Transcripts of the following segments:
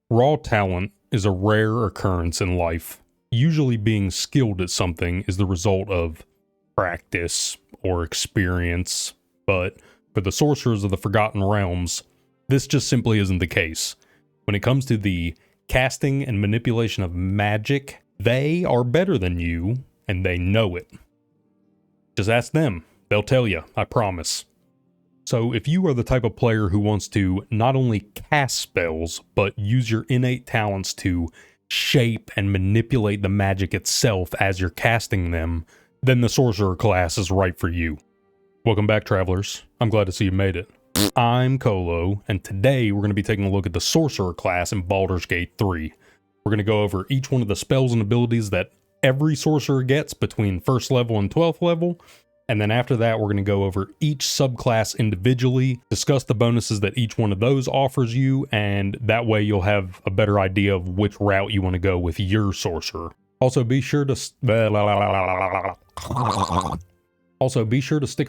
Raw talent is a rare occurrence in life. Usually, being skilled at something is the result of practice or experience, but for the sorcerers of the Forgotten Realms, this just simply isn't the case. When it comes to the casting and manipulation of magic, they are better than you, and they know it. Just ask them. They'll tell you, I promise. So if you are the type of player who wants to not only cast spells, but use your innate talents to shape and manipulate the magic itself as you're casting them, then the Sorcerer class is right for you. Welcome back, travelers. I'm glad to see you made it. I'm Kolo, and today we're going to be taking a look at the Sorcerer class in Baldur's Gate 3. We're going to go over each one of the spells and abilities that every Sorcerer gets between 1st level and 12th level, and then after that, we're going to go over each subclass individually, discuss the bonuses that each one of those offers you, and that way you'll have a better idea of which route you want to go with your sorcerer. Also, be sure to stick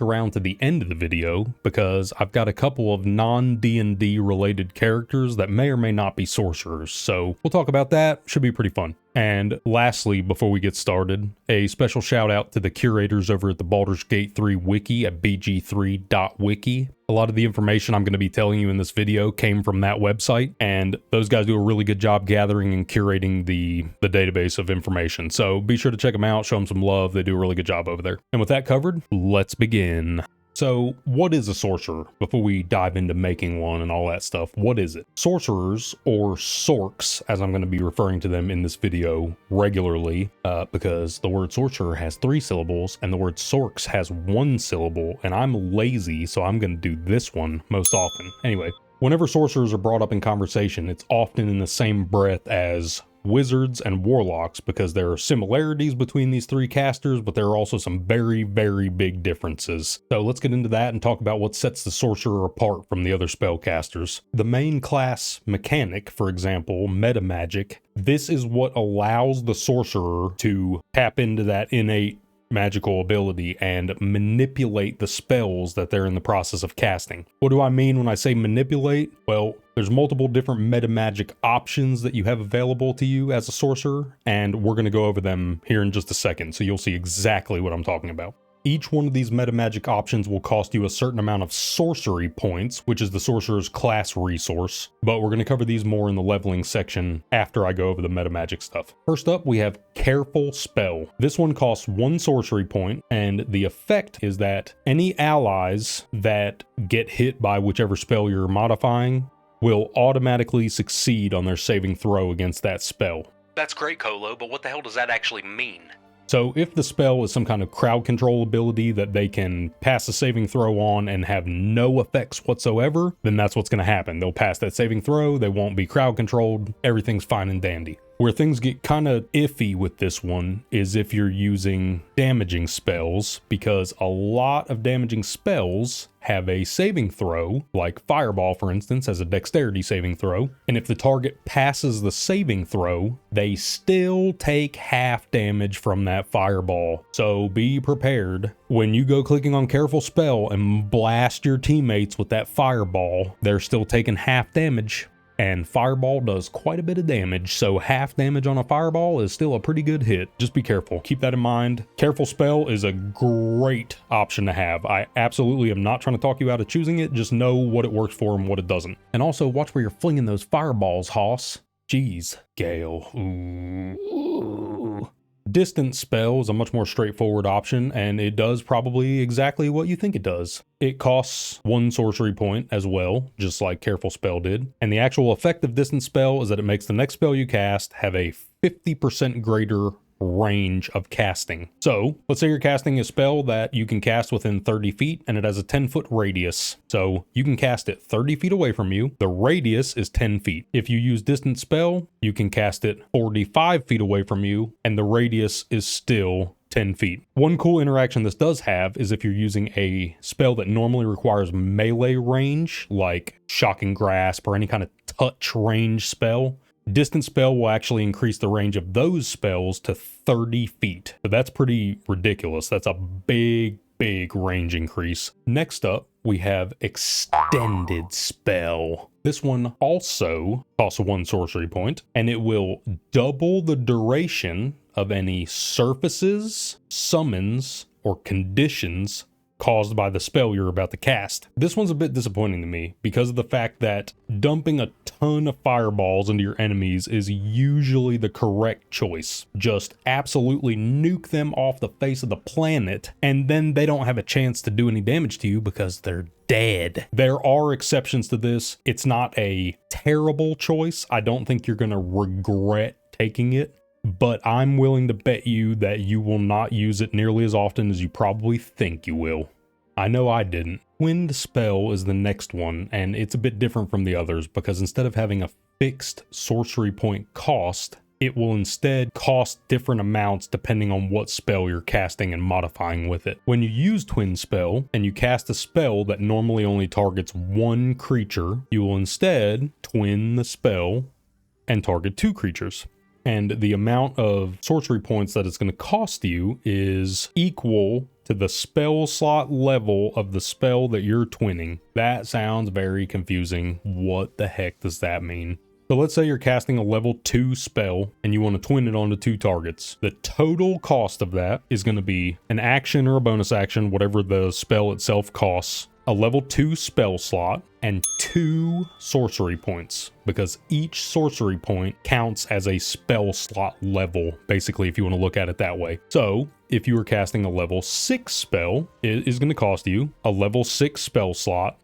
around to the end of the video, because I've got a couple of non-D&D related characters that may or may not be sorcerers, so we'll talk about that. Should be pretty fun. And lastly, before we get started, a special shout out to the curators over at the Baldur's Gate 3 wiki at bg3.wiki. A lot of the information I'm going to be telling you in this video came from that website, and those guys do a really good job gathering and curating the database of information. So be sure to check them out, show them some love. They do a really good job over there. And with that covered, let's begin. So, what is a sorcerer? Before we dive into making one and all that stuff, what is it? Sorcerers, or sorks, as I'm going to be referring to them in this video regularly, because the word sorcerer has 3 syllables and the word sorks has 1 syllable, and I'm lazy, so I'm going to do this one most often. Anyway, whenever sorcerers are brought up in conversation, it's often in the same breath as wizards and warlocks, because there are similarities between these 3 casters, but there are also some very, very big differences. So let's get into that and talk about what sets the sorcerer apart from the other spellcasters. The main class mechanic, for example, meta magic, this is what allows the sorcerer to tap into that innate magical ability and manipulate the spells that they're in the process of casting. What do I mean when I say manipulate? Well, there's multiple different meta magic options that you have available to you as a sorcerer, and we're going to go over them here in just a second, so you'll see exactly what I'm talking about. Each one of these meta magic options will cost you a certain amount of sorcery points, which is the sorcerer's class resource, but we're going to cover these more in the leveling section after I go over the meta magic stuff. First up, we have Careful Spell. This one costs 1 sorcery point, and the effect is that any allies that get hit by whichever spell you're modifying will automatically succeed on their saving throw against that spell. That's great, Kolo, but what the hell does that actually mean? So if the spell is some kind of crowd control ability that they can pass a saving throw on and have no effects whatsoever, then that's what's going to happen. They'll pass that saving throw, they won't be crowd controlled, everything's fine and dandy. Where things get kind of iffy with this one is if you're using damaging spells, because a lot of damaging spells have a saving throw, like Fireball, for instance, has a dexterity saving throw, and if the target passes the saving throw, they still take half damage from that Fireball. So be prepared. When you go clicking on Careful Spell and blast your teammates with that Fireball, they're still taking half damage. And Fireball does quite a bit of damage, so half damage on a Fireball is still a pretty good hit. Just be careful. Keep that in mind. Careful Spell is a great option to have. I absolutely am not trying to talk you out of choosing it. Just know what it works for and what it doesn't. And also watch where you're flinging those Fireballs, Hoss. Jeez, Gale. Ooh. Distant Spell is a much more straightforward option, and it does probably exactly what you think it does. It costs 1 sorcery point as well, just like Careful Spell did, and the actual effect of Distant Spell is that it makes the next spell you cast have a 50% greater range of casting. So let's say you're casting a spell that you can cast within 30 feet and it has a 10-foot radius. So you can cast it 30 feet away from you. The radius is 10 feet. If you use Distant Spell, you can cast it 45 feet away from you and the radius is still 10 feet. One cool interaction this does have is if you're using a spell that normally requires melee range, like Shocking Grasp or any kind of touch range spell, Distant Spell will actually increase the range of those spells to 30 feet. So that's pretty ridiculous. That's a big big range increase. Next up, we have Extended Spell. This one also costs 1 sorcery point, and it will double the duration of any surfaces, summons, or conditions caused by the spell you're about to cast. This one's a bit disappointing to me because of the fact that dumping a ton of fireballs into your enemies is usually the correct choice. Just absolutely nuke them off the face of the planet, and then they don't have a chance to do any damage to you because they're dead. There are exceptions to this. It's not a terrible choice. I don't think you're gonna regret taking it, but I'm willing to bet you that you will not use it nearly as often as you probably think you will. I know I didn't. Twinned Spell is the next one, and it's a bit different from the others because instead of having a fixed sorcery point cost, it will instead cost different amounts depending on what spell you're casting and modifying with it. When you use Twinned Spell and you cast a spell that normally only targets 1 creature, you will instead twin the spell and target 2 creatures. And the amount of sorcery points that it's going to cost you is equal to the spell slot level of the spell that you're twinning. That sounds very confusing. What the heck does that mean? So let's say you're casting a level 2 spell and you want to twin it onto 2 targets. The total cost of that is going to be an action or a bonus action, whatever the spell itself costs, a level 2 spell slot, and 2 sorcery points, because each sorcery point counts as a spell slot level, basically, if you want to look at it that way. So if you were casting a level 6 spell, it is going to cost you a level 6 spell slot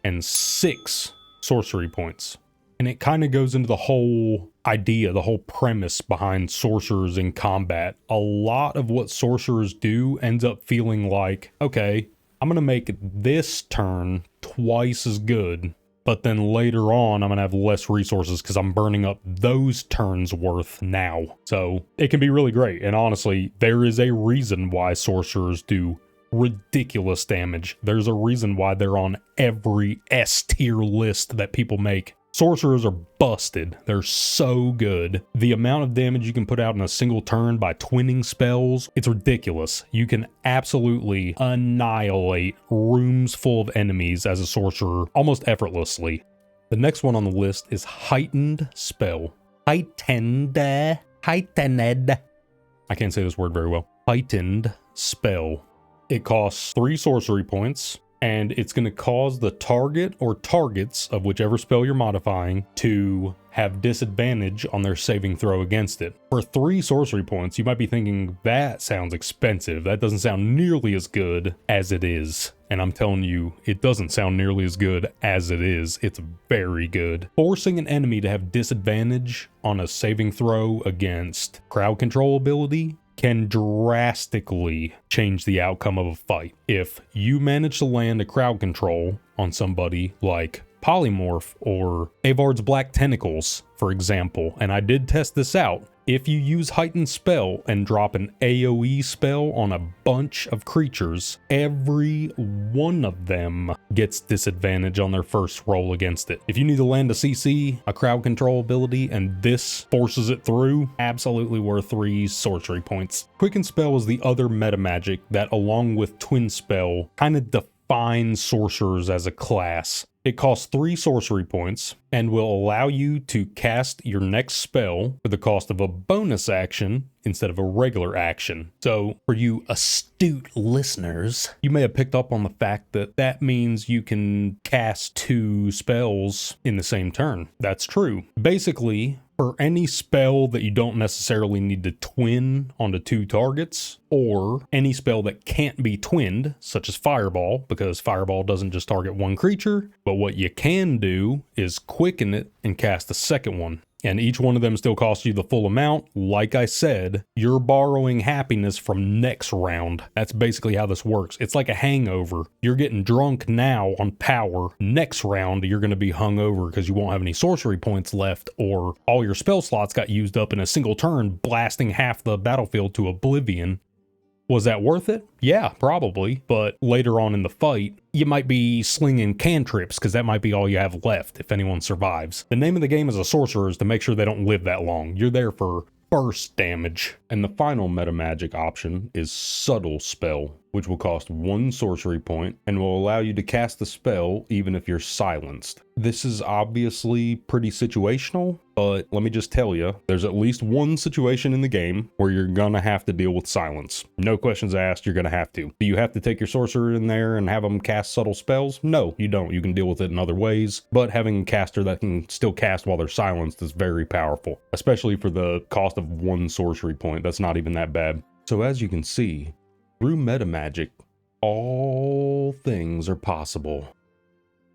and 6 sorcery points. And it kind of goes into the whole idea, the whole premise behind sorcerers in combat. A lot of what sorcerers do ends up feeling like, okay, I'm going to make this turn twice as good, but then later on I'm going to have less resources because I'm burning up those turns worth now. So it can be really great. And honestly, there is a reason why sorcerers do ridiculous damage. There's a reason why they're on every S tier list that people make. Sorcerers are busted. They're so good. The amount of damage you can put out in a single turn by twinning spells, it's ridiculous. You can absolutely annihilate rooms full of enemies as a sorcerer almost effortlessly. The next one on the list is Heightened Spell. Heightened. I can't say this word very well. Heightened Spell. It costs 3 sorcery points, and it's going to cause the target or targets of whichever spell you're modifying to have disadvantage on their saving throw against it. For 3 sorcery points, you might be thinking, that sounds expensive. That doesn't sound nearly as good as it is. And I'm telling you, it doesn't sound nearly as good as it is. It's very good. Forcing an enemy to have disadvantage on a saving throw against crowd control ability can drastically change the outcome of a fight. If you manage to land a crowd control on somebody like Polymorph or Avard's Black Tentacles, for example, and I did test this out, if you use Heightened Spell and drop an AoE spell on a bunch of creatures, every one of them gets disadvantage on their first roll against it. If you need to land a CC, a crowd control ability, and this forces it through, absolutely worth 3 sorcery points. Quicken Spell is the other meta magic that, along with Twin Spell, kind of defines sorcerers as a class. It costs 3 sorcery points and will allow you to cast your next spell for the cost of a bonus action instead of a regular action. So for you astute listeners, you may have picked up on the fact that that means you can cast 2 spells in the same turn. That's true. Basically, for any spell that you don't necessarily need to twin onto 2 targets, or any spell that can't be twinned, such as Fireball, because Fireball doesn't just target 1 creature, but what you can do is quicken it and cast a second one. And each one of them still costs you the full amount. Like I said, you're borrowing happiness from next round. That's basically how this works. It's like a hangover. You're getting drunk now on power. Next round, you're going to be hungover because you won't have any sorcery points left, or all your spell slots got used up in a single turn, blasting half the battlefield to oblivion. Was that worth it? Yeah, probably. But later on in the fight, you might be slinging cantrips because that might be all you have left if anyone survives. The name of the game as a sorcerer is to make sure they don't live that long. You're there for burst damage. And the final meta magic option is Subtle Spell. which will cost 1 sorcery point and will allow you to cast the spell even if you're silenced. This is obviously pretty situational, but let me just tell you, there's at least one situation in the game where you're gonna have to deal with silence. No questions asked, you're gonna have to. Do you have to take your sorcerer in there and have them cast subtle spells? No, you don't. You can deal with it in other ways, but having a caster that can still cast while they're silenced is very powerful, especially for the cost of 1 sorcery point. That's not even that bad. So as you can see, through meta magic, all things are possible.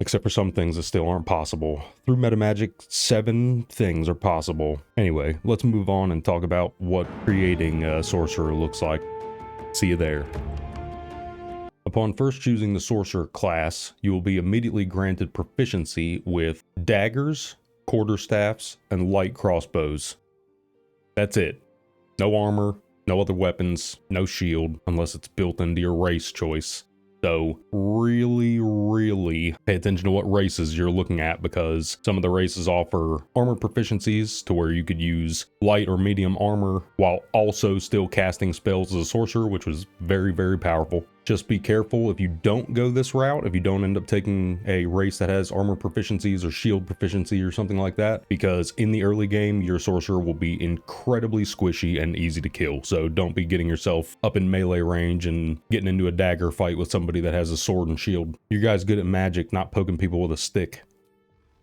Except for some things that still aren't possible. Through meta magic, 7 things are possible. Anyway, let's move on and talk about what creating a sorcerer looks like. See you there. Upon first choosing the sorcerer class, you will be immediately granted proficiency with daggers, quarterstaffs, and light crossbows. That's it. No armor, no other weapons, no shield, unless it's built into your race choice. So really pay attention to what races you're looking at, because some of the races offer armor proficiencies to where you could use light or medium armor while also still casting spells as a sorcerer, which was very powerful. Just be careful if you don't go this route, if you don't end up taking a race that has armor proficiencies or shield proficiency or something like that, because in the early game, your sorcerer will be incredibly squishy and easy to kill. So don't be getting yourself up in melee range and getting into a dagger fight with somebody that has a sword and shield. You guys good at magic, not poking people with a stick.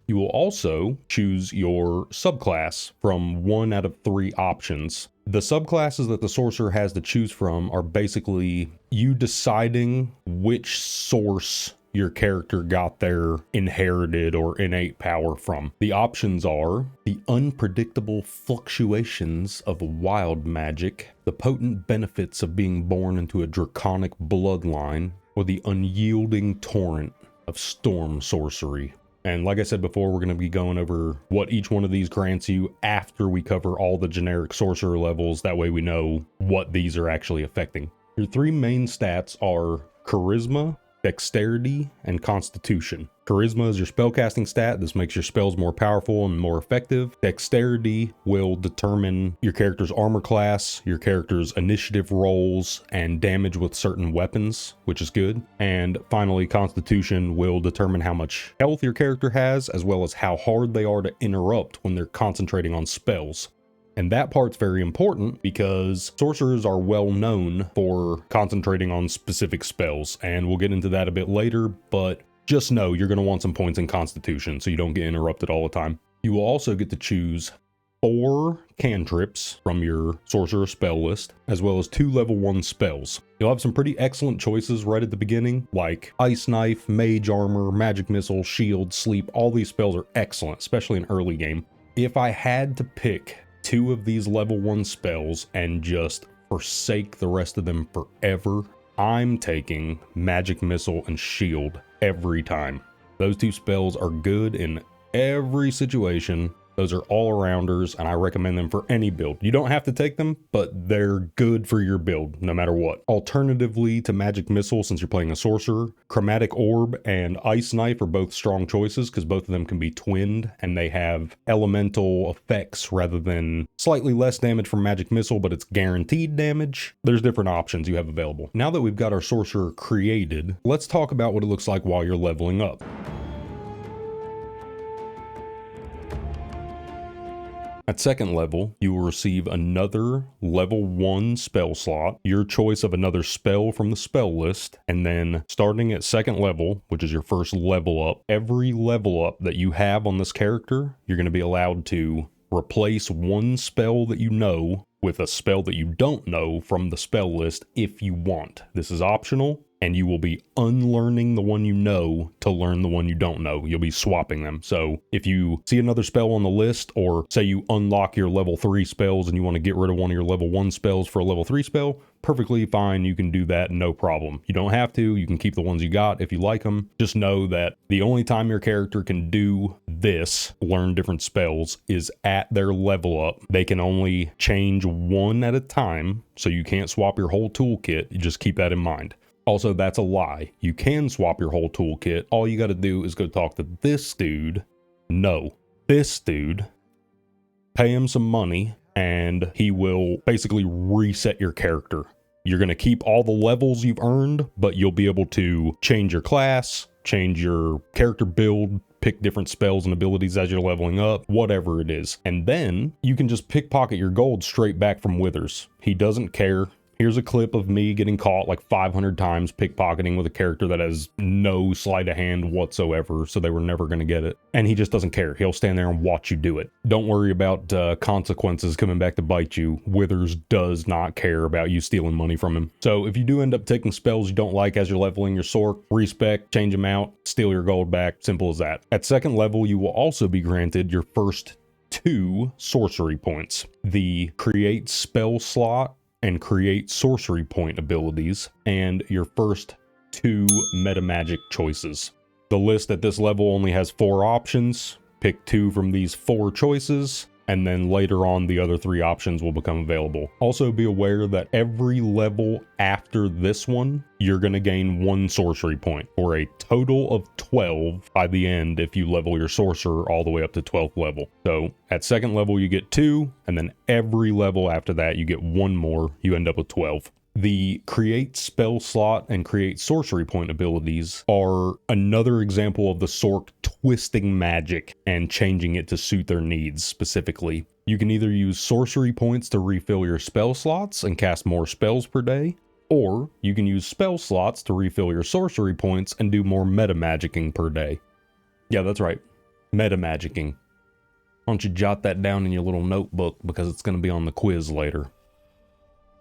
You will also choose your subclass from 1 out of 3 options. The subclasses that the sorcerer has to choose from are basically you deciding which source your character got their inherited or innate power from. The options are the unpredictable fluctuations of wild magic, the potent benefits of being born into a draconic bloodline, or the unyielding torrent of storm sorcery. And like I said before, we're going to be going over what each one of these grants you after we cover all the generic sorcerer levels. That way we know what these are actually affecting. Your 3 main stats are charisma, dexterity, and constitution. Charisma is your spellcasting stat. This makes your spells more powerful and more effective. Dexterity will determine your character's armor class, your character's initiative rolls, and damage with certain weapons, which is good. And finally, constitution will determine how much health your character has, as well as how hard they are to interrupt when they're concentrating on spells. And that part's very important because sorcerers are well known for concentrating on specific spells, and we'll get into that a bit later, but just know you're going to want some points in Constitution so you don't get interrupted all the time. You will also get to choose 4 cantrips from your sorcerer spell list, as well as 2 level 1 spells. You'll have some pretty excellent choices right at the beginning, like Ice Knife, Mage Armor, Magic Missile, Shield, Sleep. All these spells are excellent, especially in early game. If I had to pick 2 of these level 1 spells and just forsake the rest of them forever, I'm taking Magic Missile and Shield every time. Those 2 spells are good in every situation. Those are all-arounders, and I recommend them for any build. You don't have to take them, but they're good for your build, no matter what. Alternatively to Magic Missile, since you're playing a sorcerer, Chromatic Orb and Ice Knife are both strong choices because both of them can be twinned, and they have elemental effects rather than slightly less damage from Magic Missile, but it's guaranteed damage. There's different options you have available. Now that we've got our sorcerer created, let's talk about what it looks like while you're leveling up. At second level, you will receive another level 1 spell slot, your choice of another spell from the spell list, and then starting at second level, which is your first level up, every level up that you have on this character, you're going to be allowed to replace 1 spell that you know with a spell that you don't know from the spell list if you want. This is optional, and you will be unlearning the one you know to learn the one you don't know. You'll be swapping them. So if you see another spell on the list, or say you unlock your level 3 spells and you want to get rid of one of your level 1 spells for a level 3 spell, perfectly fine. You can do that, no problem. You don't have to. You can keep the ones you got if you like them. Just know that the only time your character can do this, learn different spells, is at their level up. They can only change 1 at a time, so you can't swap your whole toolkit. You just keep that in mind. Also, that's a lie. You can swap your whole toolkit. All you got to do is go talk to this dude. No, this dude. Pay him some money, and he will basically reset your character. You're going to keep all the levels you've earned, but you'll be able to change your class, change your character build, pick different spells and abilities as you're leveling up, whatever it is. And then you can just pickpocket your gold straight back from Withers. He doesn't care. Here's a clip of me getting caught like 500 times pickpocketing with a character that has no sleight of hand whatsoever, so they were never going to get it. And he just doesn't care. He'll stand there and watch you do it. Don't worry about consequences coming back to bite you. Withers does not care about you stealing money from him. So if you do end up taking spells you don't like as you're leveling your Sorc, respec, change them out, steal your gold back. Simple as that. At second level, you will also be granted your first 2 sorcery points. The create spell slot and create sorcery point abilities, and your first 2 meta magic choices. The list at this level only has 4 options. Pick 2 from these 4 choices, and then later on the other 3 options will become available. Also be aware that every level after this one, you're going to gain 1 sorcery point, for a total of 12 by the end if you level your sorcerer all the way up to 12th level. So at second level you get 2, and then every level after that you get 1 more, you end up with 12. The create spell slot and create sorcery point abilities are another example of the Sorc twisting magic and changing it to suit their needs specifically. You can either use sorcery points to refill your spell slots and cast more spells per day, or you can use spell slots to refill your sorcery points and do more meta magicking per day. Yeah, that's right. Meta magicking. Why don't you jot that down in your little notebook, because it's going to be on the quiz later.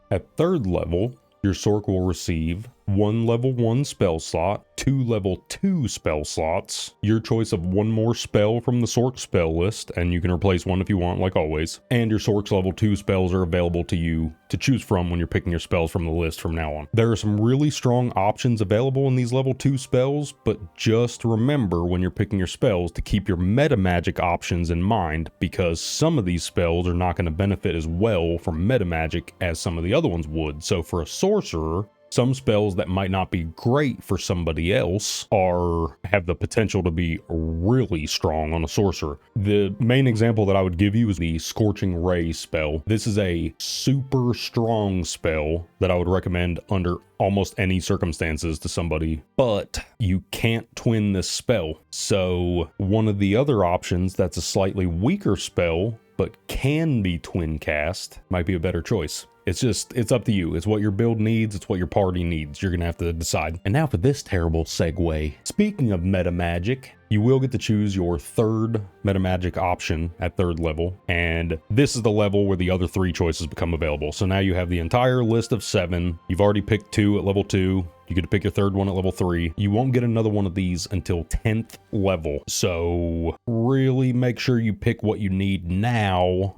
At third level, your Sorc will receive 1 level 1 spell slot, 2 level 2 spell slots, your choice of 1 more spell from the Sorc spell list, and you can replace one if you want, like always. And your Sorc's level 2 spells are available to you to choose from when you're picking your spells from the list from now on. There are some really strong options available in these level 2 spells, but just remember when you're picking your spells to keep your meta magic options in mind, because some of these spells are not going to benefit as well from meta magic as some of the other ones would. So for a sorcerer, some spells that might not be great for somebody else have the potential to be really strong on a sorcerer. The main example that I would give you is the Scorching Ray spell. This is a super strong spell that I would recommend under almost any circumstances to somebody, but you can't twin this spell. So one of the other options that's a slightly weaker spell but can be twin cast might be a better choice. It's up to you. It's what your build needs. It's what your party needs. You're going to have to decide. And now for this terrible segue. Speaking of meta magic, you will get to choose your third meta magic option at third level. And this is the level where the other 3 choices become available. So now you have the entire list of 7. You've already picked 2 at level 2. You get to pick your third one at level 3. You won't get another one of these until 10th level. So really make sure you pick what you need now,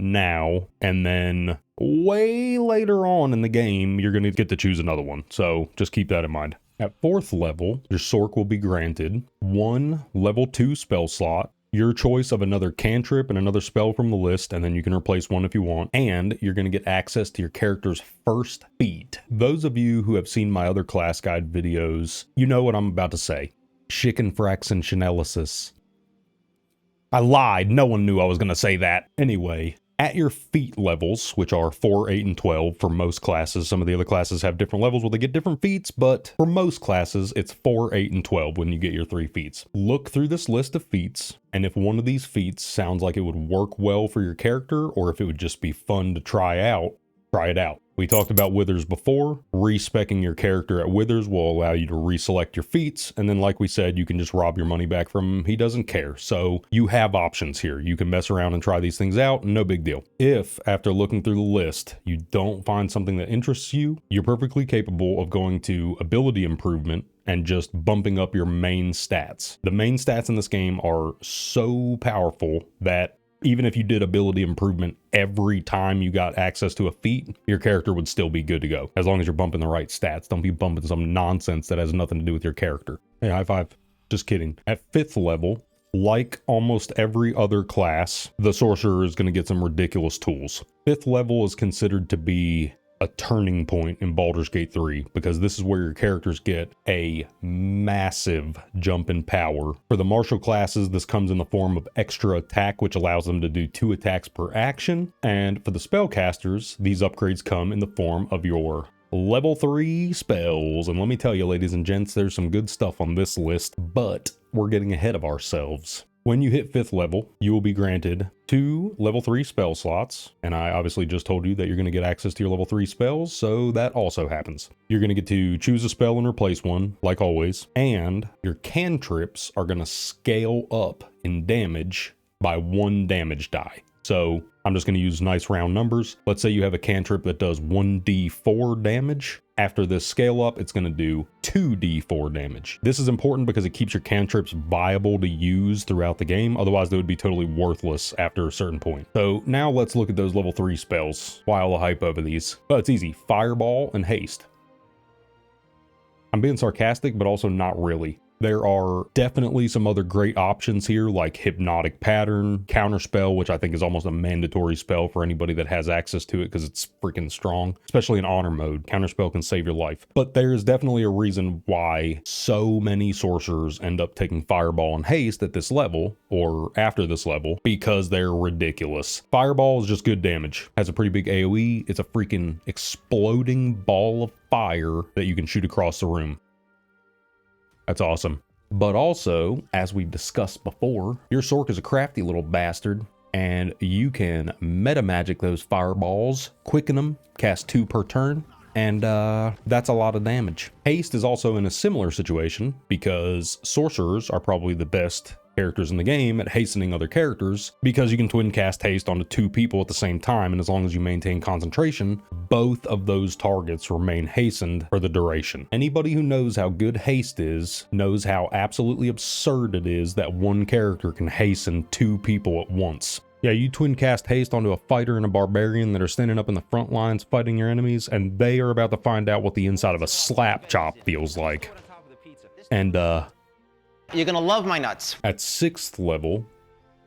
and then way later on in the game, you're going to get to choose another one. So just keep that in mind. At 4th level, your Sorc will be granted 1 level 2 spell slot, your choice of another cantrip and another spell from the list, and then you can replace one if you want, and you're going to get access to your character's first feat. Those of you who have seen my other class guide videos, you know what I'm about to say. Schickenfraxenschinellisis. I lied. No one knew I was going to say that. Anyway, at your feat levels, which are 4, 8, and 12 for most classes. Some of the other classes have different levels where they get different feats, but for most classes, it's 4, 8, and 12 when you get your 3 feats. Look through this list of feats, and if one of these feats sounds like it would work well for your character, or if it would just be fun to try it out. We talked about Withers before. Respecking your character at Withers will allow you to reselect your feats, and then like we said, you can just rob your money back from him. He doesn't care. So you have options here. You can mess around and try these things out, no big deal. If, after looking through the list, you don't find something that interests you, you're perfectly capable of going to ability improvement and just bumping up your main stats. The main stats in this game are so powerful that even if you did ability improvement every time you got access to a feat, your character would still be good to go. As long as you're bumping the right stats. Don't be bumping some nonsense that has nothing to do with your character. Hey, high five. Just kidding. At 5th level, like almost every other class, the sorcerer is going to get some ridiculous tools. 5th level is considered to be a turning point in Baldur's Gate 3, because this is where your characters get a massive jump in power. For the martial classes, this comes in the form of extra attack, which allows them to do 2 attacks per action. And for the spellcasters, these upgrades come in the form of your level 3 spells. And let me tell you, ladies and gents, there's some good stuff on this list, but we're getting ahead of ourselves. When you hit 5th level, you will be granted 2 level 3 spell slots. And I obviously just told you that you're going to get access to your level 3 spells, so that also happens. You're going to get to choose a spell and replace one, like always. And your cantrips are going to scale up in damage by 1 damage die. So I'm just going to use nice round numbers. Let's say you have a cantrip that does 1d4 damage. After this scale up, it's going to do 2d4 damage. This is important because it keeps your cantrips viable to use throughout the game. Otherwise, they would be totally worthless after a certain point. So now let's look at those level 3 spells. Why all the hype over these? Well, it's easy. Fireball and haste. I'm being sarcastic, but also not really. There are definitely some other great options here, like Hypnotic Pattern, Counterspell, which I think is almost a mandatory spell for anybody that has access to it because it's freaking strong, especially in Honor mode. Counterspell can save your life. But there's definitely a reason why so many sorcerers end up taking Fireball and Haste at this level, or after this level, because they're ridiculous. Fireball is just good damage. Has a pretty big AoE. It's a freaking exploding ball of fire that you can shoot across the room. That's awesome. But also, as we've discussed before, your Sorc is a crafty little bastard, and you can meta magic those fireballs, quicken them, cast 2 per turn, and that's a lot of damage. Haste is also in a similar situation because sorcerers are probably the best characters in the game at hastening other characters because you can twin cast haste onto 2 people at the same time, and as long as you maintain concentration, both of those targets remain hastened for the duration. Anybody who knows how good haste is knows how absolutely absurd it is that one character can hasten 2 people at once. Yeah, you twin cast haste onto a fighter and a barbarian that are standing up in the front lines fighting your enemies, and they are about to find out what the inside of a slap chop feels like. And you're gonna love my nuts. At 6th level,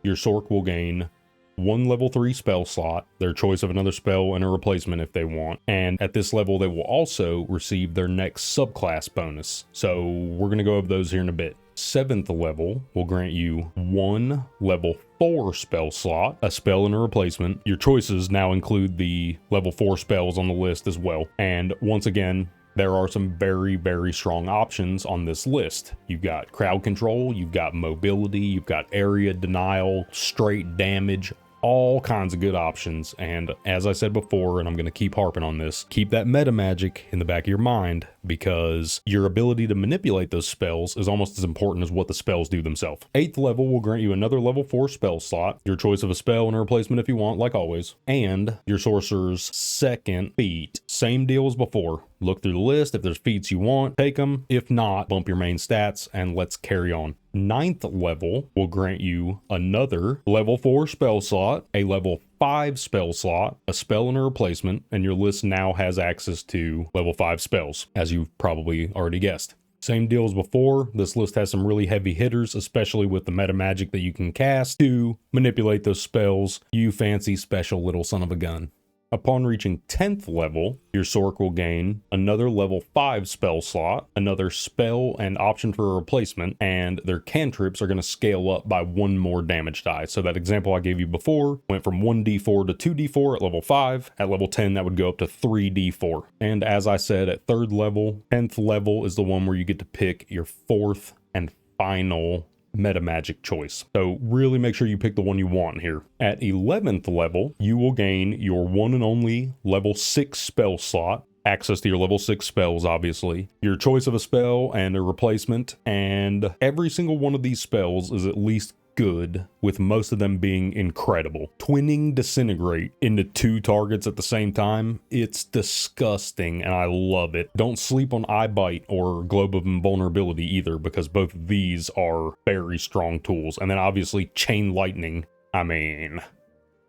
your Sorc will gain 1 level 3 spell slot, their choice of another spell and a replacement if they want. And at this level, they will also receive their next subclass bonus. So we're going to go over those here in a bit. 7th level will grant you 1 level 4 spell slot, a spell and a replacement. Your choices now include the level 4 spells on the list as well. And once again, there are some very, very strong options on this list. You've got crowd control, you've got mobility, you've got area denial, straight damage, all kinds of good options. And as I said before, and I'm going to keep harping on this, keep that meta magic in the back of your mind because your ability to manipulate those spells is almost as important as what the spells do themselves. 8th level will grant you another level 4 spell slot, your choice of a spell and a replacement if you want, like always, and your sorcerer's second feat. Same deal as before. Look through the list. If there's feats you want, take them. If not, bump your main stats and let's carry on. 9th level will grant you another level 4 spell slot, a level 5 spell slot, a spell and a replacement, and your list now has access to level 5 spells, as you've probably already guessed. Same deal as before, this list has some really heavy hitters, especially with the meta magic that you can cast to manipulate those spells, you fancy special little son of a gun. Upon reaching 10th level, your Sorc will gain another level 5 spell slot, another spell and option for a replacement, and their cantrips are going to scale up by 1 more damage die. So that example I gave you before went from 1d4 to 2d4 at level 5. At level 10, that would go up to 3d4. And as I said, at 3rd level, 10th level is the one where you get to pick your 4th and final meta magic choice. So really make sure you pick the one you want here. At 11th level, you will gain your one and only level 6 spell slot, access to your level 6 spells, obviously, your choice of a spell and a replacement, and every single one of these spells is at least good, with most of them being incredible. Twinning Disintegrate into 2 targets at the same time, it's disgusting and I love it. Don't sleep on Eye Bite or Globe of Invulnerability either, because both of these are very strong tools. And then obviously Chain Lightning. I mean,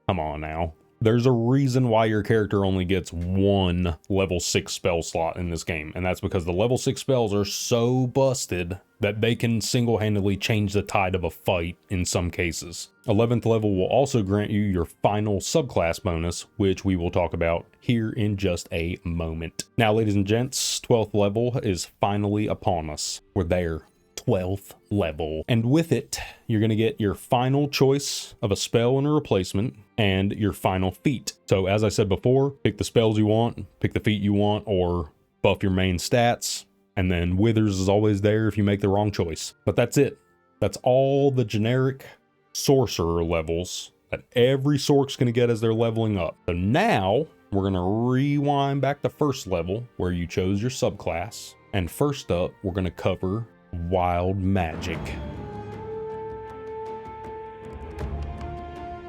come on now. There's a reason why your character only gets 1 level 6 spell slot in this game, and that's because the level 6 spells are so busted that they can single-handedly change the tide of a fight in some cases. 11th level will also grant you your final subclass bonus, which we will talk about here in just a moment. Now, ladies and gents, 12th level is finally upon us. We're there. 12th level. And with it, you're going to get your final choice of a spell and a replacement, and your final feat. So as I said before, pick the spells you want, pick the feat you want, or buff your main stats, and then Withers is always there if you make the wrong choice. But that's it. That's all the generic sorcerer levels that every sork's going to get as they're leveling up. So now we're going to rewind back to first level where you chose your subclass. And first up, we're going to cover Wild Magic.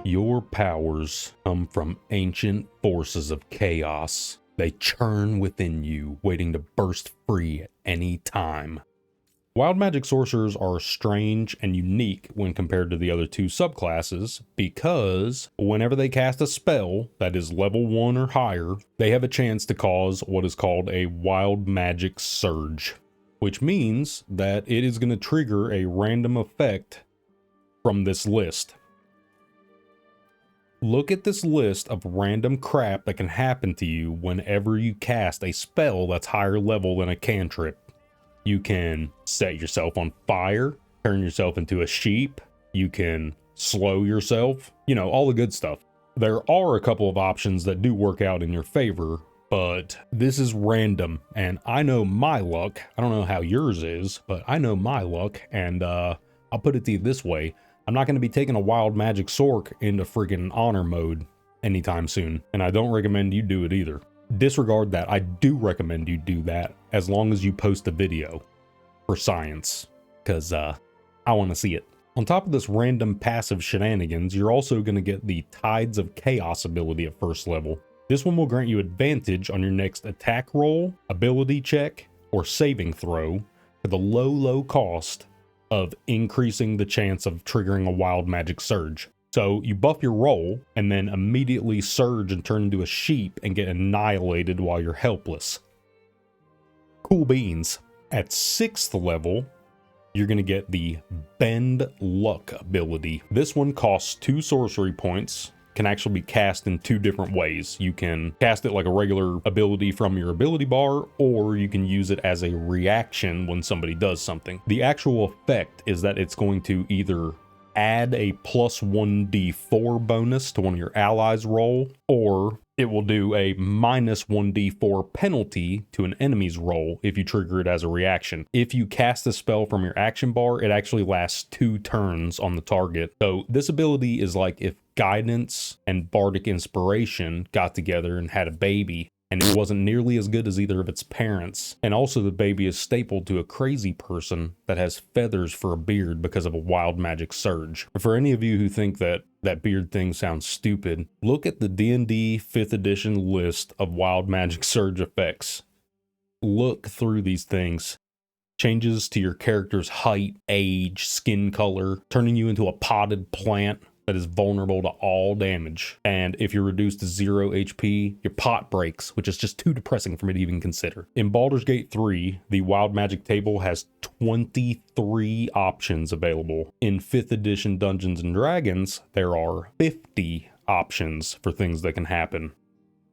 Your powers come from ancient forces of chaos. They churn within you, waiting to burst free at any time. Wild magic sorcerers are strange and unique when compared to the other two subclasses because whenever they cast a spell that is level 1 or higher, they have a chance to cause what is called a wild magic surge, which means that it is going to trigger a random effect from this list. Look at this list of random crap that can happen to you whenever you cast a spell that's higher level than a cantrip. You can set yourself on fire, turn yourself into a sheep, you can slow yourself, you know, all the good stuff. There are a couple of options that do work out in your favor, but this is random, and I know my luck. I don't know how yours is, but I know my luck, and I'll put it to you this way. I'm not going to be taking a wild magic sork into friggin' honor mode anytime soon, and I don't recommend you do it either. Disregard that. I do recommend you do that as long as you post a video for science, because I want to see it. On top of this random passive shenanigans, you're also going to get the Tides of Chaos ability at first level. This one will grant you advantage on your next attack roll, ability check, or saving throw for the low cost of increasing the chance of triggering a wild magic surge. So you buff your roll and then immediately surge and turn into a sheep and get annihilated while you're helpless. Cool beans. At 6th level, you're going to get the Bend Luck ability. This one costs 2 sorcery points, can actually be cast in 2 different ways. You can cast it like a regular ability from your ability bar, or you can use it as a reaction when somebody does something. The actual effect is that it's going to either add a plus 1d4 bonus to one of your allies' roll, or it will do a minus 1d4 penalty to an enemy's roll if you trigger it as a reaction. If you cast the spell from your action bar, it actually lasts 2 turns on the target. So this ability is like if Guidance and Bardic Inspiration got together and had a baby, and it wasn't nearly as good as either of its parents. And also the baby is stapled to a crazy person that has feathers for a beard because of a wild magic surge. For any of you who think that that beard thing sounds stupid, look at the D&D 5th edition list of wild magic surge effects. Look through these things. Changes to your character's height, age, skin color, turning you into a potted plant that is vulnerable to all damage. And if you're reduced to 0 HP, your pot breaks, which is just too depressing for me to even consider. In Baldur's Gate 3, the Wild Magic table has 23 options available. In 5th edition Dungeons & Dragons, there are 50 options for things that can happen.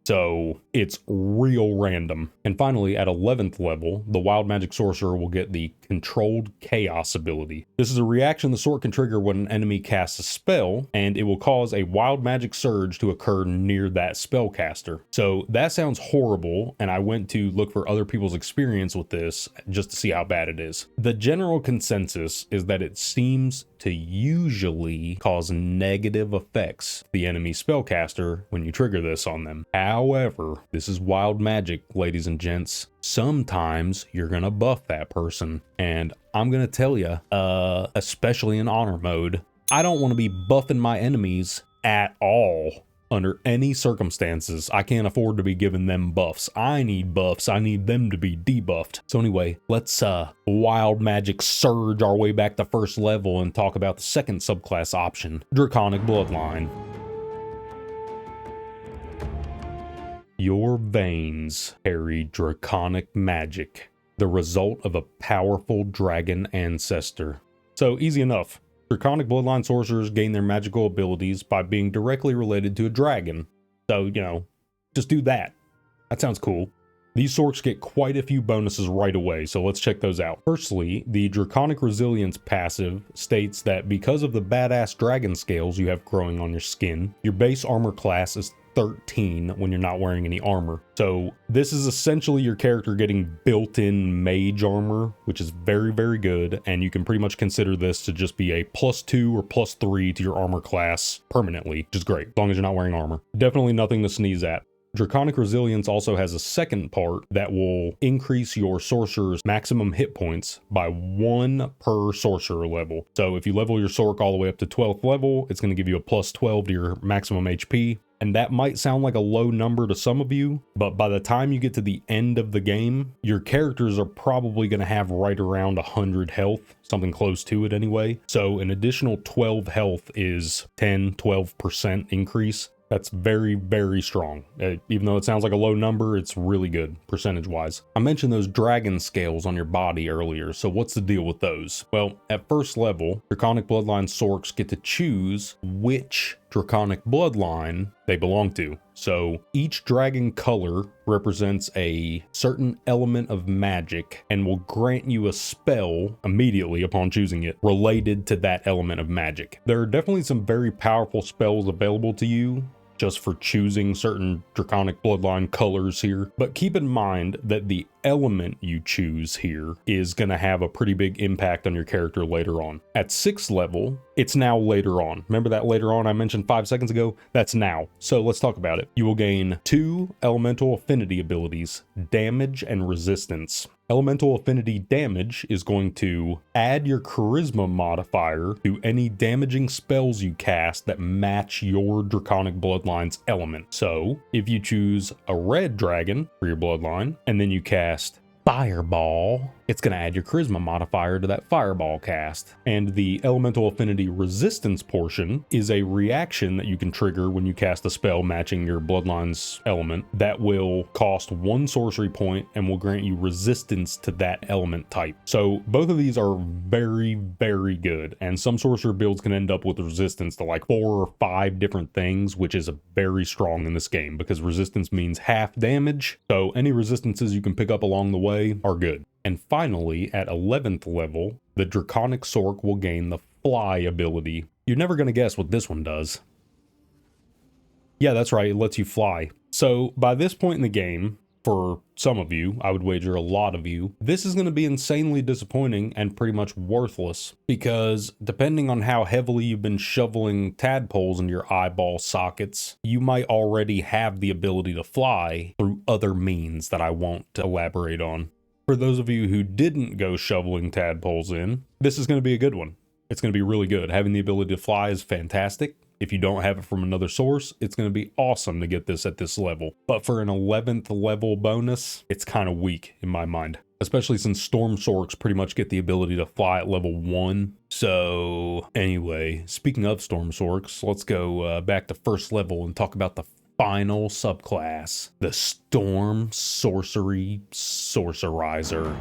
So it's real random. And finally, at 11th level, the Wild Magic Sorcerer will get the Controlled Chaos ability. This is a reaction the sork can trigger when an enemy casts a spell, and it will cause a Wild Magic surge to occur near that spellcaster. So that sounds horrible, and I went to look for other people's experience with this just to see how bad it is. The general consensus is that it seems to usually cause negative effects to the enemy spellcaster when you trigger this on them. However, this is wild magic, ladies and gents. Sometimes you're gonna buff that person, and I'm gonna tell you, especially in honor mode, I don't want to be buffing my enemies at all. Under any circumstances, I can't afford to be giving them buffs. I need buffs. I need them to be debuffed. So anyway, let's wild magic surge our way back to first level and talk about the second subclass option, Draconic Bloodline. Your veins carry draconic magic, the result of a powerful dragon ancestor. So easy enough. Draconic Bloodline sorcerers gain their magical abilities by being directly related to a dragon. So, you know, just do that. That sounds cool. These sorks get quite a few bonuses right away, so let's check those out. Firstly, the Draconic Resilience passive states that because of the badass dragon scales you have growing on your skin, your base armor class is 13 when you're not wearing any armor. So this is essentially your character getting built-in mage armor, which is very, very good, and you can pretty much consider this to just be a +2 or +3 to your armor class permanently, which is great, as long as you're not wearing armor. Definitely nothing to sneeze at. Draconic Resilience also has a second part that will increase your sorcerer's maximum hit points by 1 per sorcerer level. So if you level your sorc all the way up to 12th level, it's going to give you a +12 to your maximum HP. And that might sound like a low number to some of you, but by the time you get to the end of the game, your characters are probably going to have right around 100 health, something close to it anyway. So an additional 12 health is 10-12% increase. That's very, very strong. Even though it sounds like a low number, it's really good percentage-wise. I mentioned those dragon scales on your body earlier, so what's the deal with those? Well, at first level, Draconic Bloodline Sorcs get to choose which Draconic Bloodline they belong to. So each dragon color represents a certain element of magic and will grant you a spell immediately upon choosing it related to that element of magic. There are definitely some very powerful spells available to you just for choosing certain Draconic Bloodline colors here, but keep in mind that the element you choose here is going to have a pretty big impact on your character later on. At 6th level, it's now later on. Remember that later on I mentioned 5 seconds ago? That's now. So let's talk about it. You will gain 2 elemental affinity abilities, damage and resistance. Elemental affinity damage is going to add your charisma modifier to any damaging spells you cast that match your Draconic Bloodline's element. So if you choose a red dragon for your bloodline and then you cast Fireball, it's going to add your charisma modifier to that fireball cast. And the elemental affinity resistance portion is a reaction that you can trigger when you cast a spell matching your bloodline's element that will cost 1 sorcery point and will grant you resistance to that element type. So both of these are very, very good. And some sorcerer builds can end up with resistance to like 4 or 5 different things, which is very strong in this game because resistance means half damage. So any resistances you can pick up along the way are good. And finally, at 11th level, the Draconic Sorc will gain the Fly ability. You're never going to guess what this one does. Yeah, that's right, it lets you fly. So by this point in the game, for some of you, I would wager a lot of you, this is going to be insanely disappointing and pretty much worthless because depending on how heavily you've been shoveling tadpoles into your eyeball sockets, you might already have the ability to fly through other means that I won't elaborate on. For those of you who didn't go shoveling tadpoles in, this is going to be a good one. It's going to be really good. Having the ability to fly is fantastic. If you don't have it from another source, it's going to be awesome to get this at this level. But for an 11th level bonus, it's kind of weak in my mind. Especially since Storm Sorcs pretty much get the ability to fly at level 1. So anyway, speaking of Storm Sorcs, let's go back to first level and talk about the final subclass, the Storm Sorcery Sorcerizer.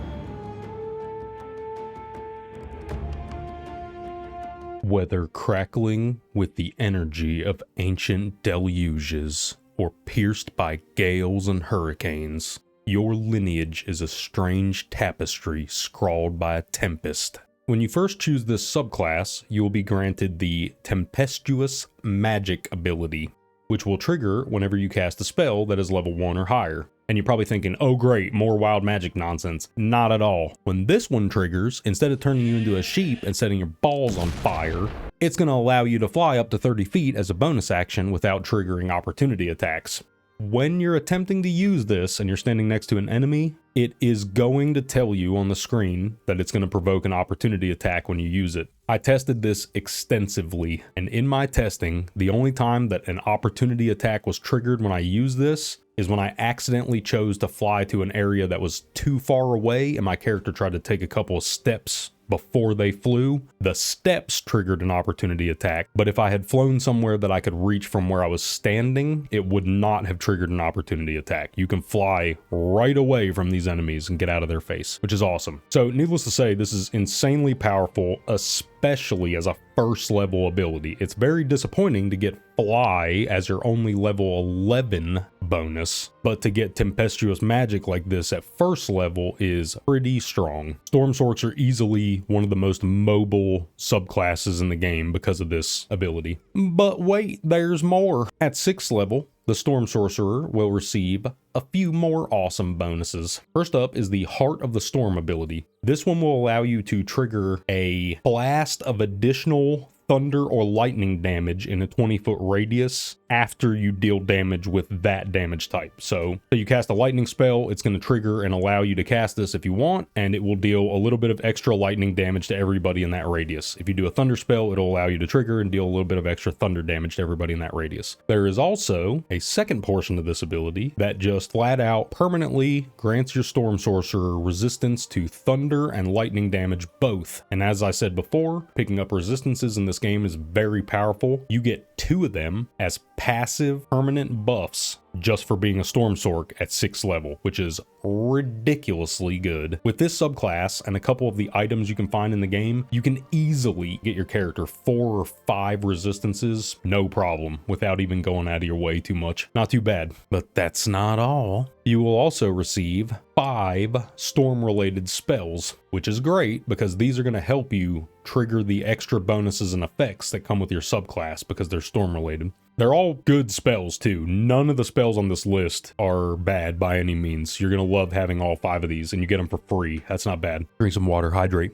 Whether crackling with the energy of ancient deluges or pierced by gales and hurricanes, your lineage is a strange tapestry scrawled by a tempest. When you first choose this subclass, you will be granted the Tempestuous Magic ability, which will trigger whenever you cast a spell that is level 1 or higher. And you're probably thinking, oh great, more wild magic nonsense. Not at all. When this one triggers, instead of turning you into a sheep and setting your balls on fire, it's going to allow you to fly up to 30 feet as a bonus action without triggering opportunity attacks. When you're attempting to use this and you're standing next to an enemy, it is going to tell you on the screen that it's going to provoke an opportunity attack when you use it. I tested this extensively, and in my testing, the only time that an opportunity attack was triggered when I used this is when I accidentally chose to fly to an area that was too far away and my character tried to take a couple of steps before they flew. The steps triggered an opportunity attack, but if I had flown somewhere that I could reach from where I was standing, it would not have triggered an opportunity attack. You can fly right away from these enemies and get out of their face, which is awesome. So needless to say, this is insanely powerful, especially as a first level ability. It's very disappointing to get Fly as your only level 11 bonus, but to get tempestuous magic like this at first level is pretty strong. Storm Sorcs are easily one of the most mobile subclasses in the game because of this ability. But wait, there's more. At 6th level, the Storm Sorcerer will receive a few more awesome bonuses. First up is the Heart of the Storm ability. This one will allow you to trigger a blast of additional thunder or lightning damage in a 20-foot radius after you deal damage with that damage type. So you cast a lightning spell, it's going to trigger and allow you to cast this if you want, and it will deal a little bit of extra lightning damage to everybody in that radius. If you do a thunder spell, it'll allow you to trigger and deal a little bit of extra thunder damage to everybody in that radius. There is also a second portion of this ability that just flat out permanently grants your Storm Sorcerer resistance to thunder and lightning damage both. And as I said before, picking up resistances in this game is very powerful. You get 2 of them as passive permanent buffs just for being a Storm Sorc at 6th level, which is ridiculously good. With this subclass and a couple of the items you can find in the game, you can easily get your character 4 or 5 resistances, no problem, without even going out of your way too much. Not too bad. But that's not all. You will also receive 5 storm-related spells, which is great because these are going to help you trigger the extra bonuses and effects that come with your subclass because they're storm-related. They're all good spells too. None of the spells on this list are bad by any means. You're going to love having all 5 of these and you get them for free. That's not bad. Drink some water, hydrate.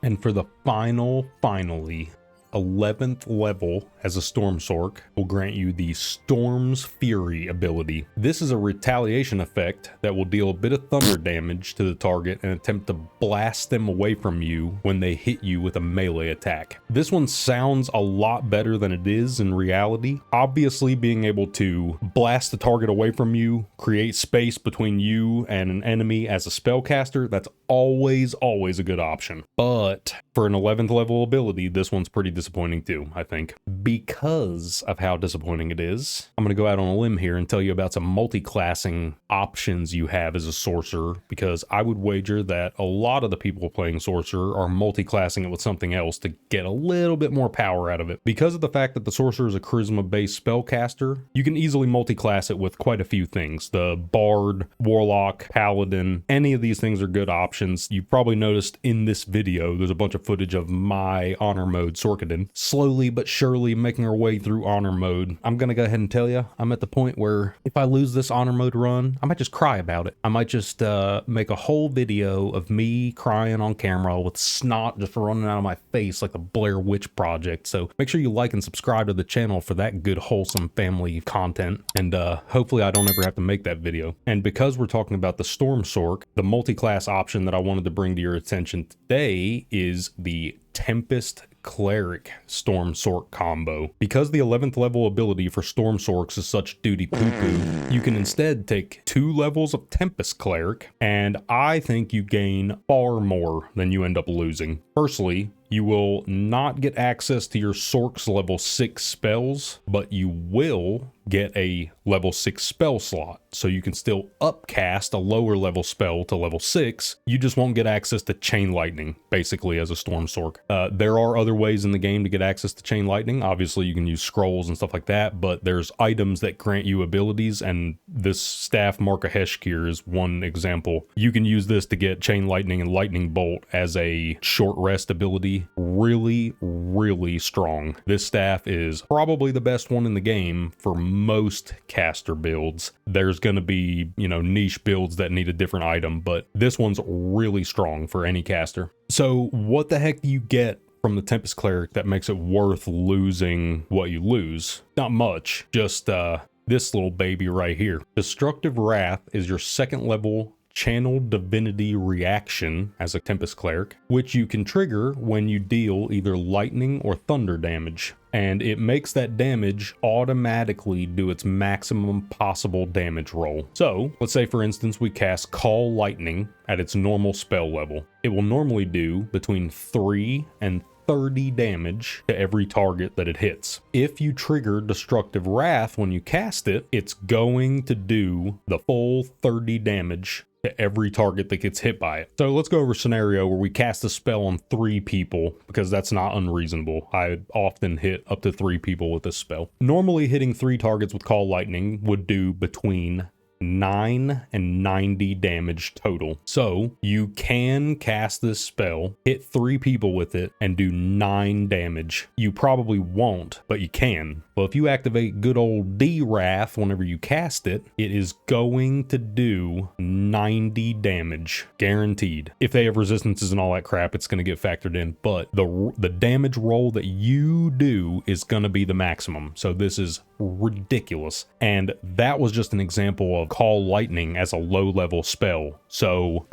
And for the finally, 11th level as a Storm Sorc will grant you the Storm's Fury ability. This is a retaliation effect that will deal a bit of thunder damage to the target and attempt to blast them away from you when they hit you with a melee attack. This one sounds a lot better than it is in reality. Obviously, being able to blast the target away from you, create space between you and an enemy as a spellcaster, that's always a good option. But for an 11th level ability, this one's pretty disappointing too, I think. Because of how disappointing it is, I'm going to go out on a limb here and tell you about some multi-classing options you have as a sorcerer, because I would wager that a lot of the people playing sorcerer are multi-classing it with something else to get a little bit more power out of it. Because of the fact that the sorcerer is a charisma-based spellcaster, you can easily multi-class it with quite a few things. The bard, warlock, paladin, any of these things are good options. You probably noticed in this video, there's a bunch of footage of my honor mode Sorkadin slowly but surely making our way through honor mode. I'm gonna go ahead and tell you, I'm at the point where if I lose this honor mode run, I might just cry about it. I might just make a whole video of me crying on camera with snot just running out of my face like the Blair Witch Project. So make sure you like and subscribe to the channel for that good wholesome family content, and hopefully I don't ever have to make that video. And because we're talking about the Storm Sorc, the multi-class option that I wanted to bring to your attention today is the Tempest Cleric Storm Sorc combo. Because the 11th level ability for Storm Sorcs is such duty poo-poo, you can instead take 2 levels of Tempest Cleric, and I think you gain far more than you end up losing. Firstly, you will not get access to your Sorc's level 6 spells, but you will get a level 6 spell slot. So you can still upcast a lower level spell to level 6. You just won't get access to Chain Lightning, basically, as a Storm Sorc. There are other ways in the game to get access to Chain Lightning. Obviously, you can use scrolls and stuff like that, but there's items that grant you abilities, and this staff Mark of Heshkir is one example. You can use this to get Chain Lightning and Lightning Bolt as a short rest ability. Really strong. This staff is probably the best one in the game for most caster builds. There's going to be, niche builds that need a different item, but this one's really strong for any caster. So what the heck do you get from the Tempest Cleric that makes it worth losing what you lose? Not much, just this little baby right here. Destructive Wrath is your 2nd level Channel Divinity reaction as a Tempest Cleric, which you can trigger when you deal either lightning or thunder damage. And it makes that damage automatically do its maximum possible damage roll. So, let's say for instance we cast Call Lightning at its normal spell level. It will normally do between 3 and 30 damage to every target that it hits. If you trigger Destructive Wrath when you cast it, it's going to do the full 30 damage to every target that gets hit by it. So let's go over a scenario where we cast a spell on 3 people, because that's not unreasonable. I often hit up to 3 people with this spell. Normally hitting 3 targets with Call Lightning would do between 9 and 90 damage total. So you can cast this spell, hit 3 people with it, and do 9 damage. You probably won't, but you can. Well, if you activate good old D-Wrath whenever you cast it, it is going to do 90 damage, guaranteed. If they have resistances and all that crap, it's going to get factored in, but the damage roll that you do is going to be the maximum. So this is ridiculous. And that was just an example of Call Lightning as a low-level spell. So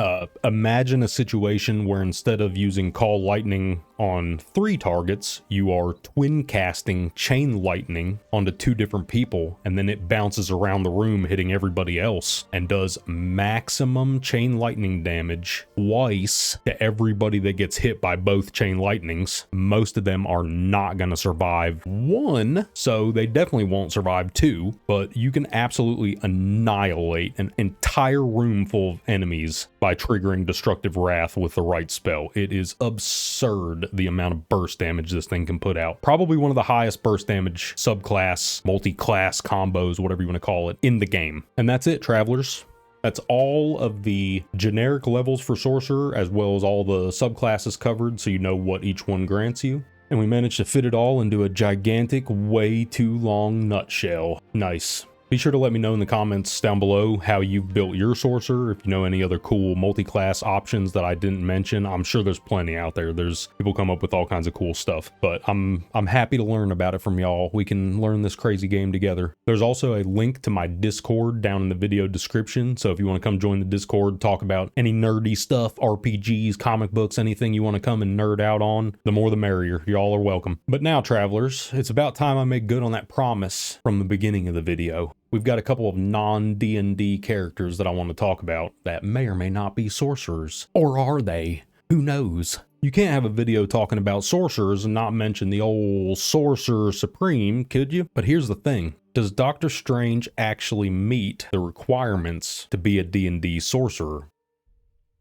imagine a situation where instead of using Call Lightning on 3 targets, you are twin casting Chain Lightning onto 2 different people, and then it bounces around the room hitting everybody else and does maximum Chain Lightning damage twice to everybody that gets hit by both Chain Lightnings. Most of them are not going to survive 1, so they definitely won't survive 2, but you can absolutely annihilate an entire room full of enemies by triggering Destructive Wrath with the right spell. It is absurd the amount of burst damage this thing can put out. Probably one of the highest burst damage subclass, multi-class combos, whatever you want to call it, in the game. And that's it, travelers. That's all of the generic levels for Sorcerer, as well as all the subclasses covered, so you know what each one grants you. And we managed to fit it all into a gigantic, way too long nutshell. Nice. Be sure to let me know in the comments down below how you've built your Sorcerer. If you know any other cool multi-class options that I didn't mention, I'm sure there's plenty out there. There's people come up with all kinds of cool stuff, but I'm happy to learn about it from y'all. We can learn this crazy game together. There's also a link to my Discord down in the video description. So if you want to come join the Discord, talk about any nerdy stuff, RPGs, comic books, anything you want to come and nerd out on, the more the merrier. Y'all are welcome. But now, travelers, it's about time I make good on that promise from the beginning of the video. We've got a couple of non-D&D characters that I want to talk about that may or may not be sorcerers. Or are they? Who knows? You can't have a video talking about sorcerers and not mention the old Sorcerer Supreme, could you? But here's the thing. Does Doctor Strange actually meet the requirements to be a D&D sorcerer?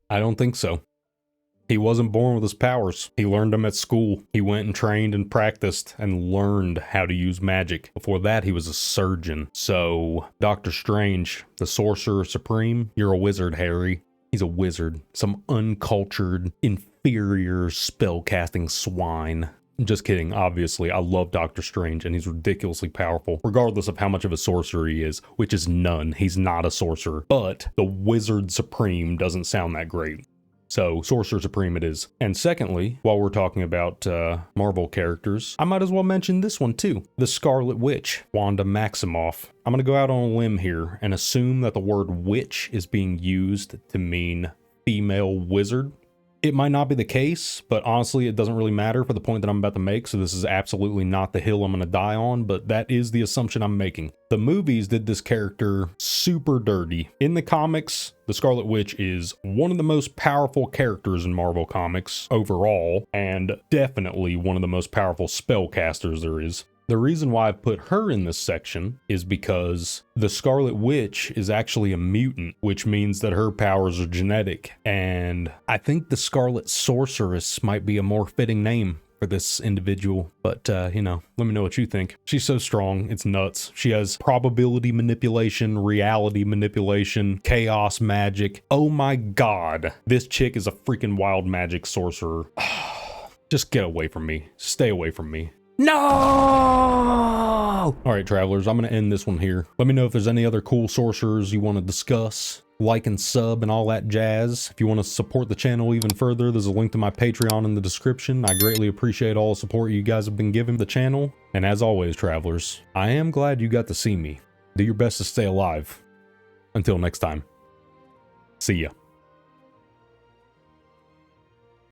I don't think so. He wasn't born with his powers. He learned them at school. He went and trained and practiced and learned how to use magic. Before that, he was a surgeon. So, Doctor Strange, the Sorcerer Supreme, you're a wizard, Harry. He's a wizard. Some uncultured, inferior spell-casting swine. Just kidding, obviously. I love Doctor Strange, and he's ridiculously powerful, regardless of how much of a sorcerer he is, which is none. He's not a sorcerer. But the Wizard Supreme doesn't sound that great. So, Sorcerer Supreme it is. And secondly, while we're talking about Marvel characters, I might as well mention this one too. The Scarlet Witch, Wanda Maximoff. I'm going to go out on a limb here and assume that the word witch is being used to mean female wizard. It might not be the case, but honestly, it doesn't really matter for the point that I'm about to make, so this is absolutely not the hill I'm going to die on, but that is the assumption I'm making. The movies did this character super dirty. In the comics, the Scarlet Witch is one of the most powerful characters in Marvel Comics overall, and definitely one of the most powerful spellcasters there is. The reason why I've put her in this section is because the Scarlet Witch is actually a mutant, which means that her powers are genetic. And I think the Scarlet Sorceress might be a more fitting name for this individual. But, you know, let me know what you think. She's so strong, it's nuts. She has probability manipulation, reality manipulation, chaos magic. Oh my god, this chick is a freaking wild magic sorcerer. Just get away from me. Stay away from me. No! Alright, travelers, I'm going to end this one here. Let me know if there's any other cool sorcerers you want to discuss. Like and sub and all that jazz. If you want to support the channel even further, there's a link to my Patreon in the description. I greatly appreciate all the support you guys have been giving the channel. And as always, travelers, I am glad you got to see me. Do your best to stay alive. Until next time. See ya.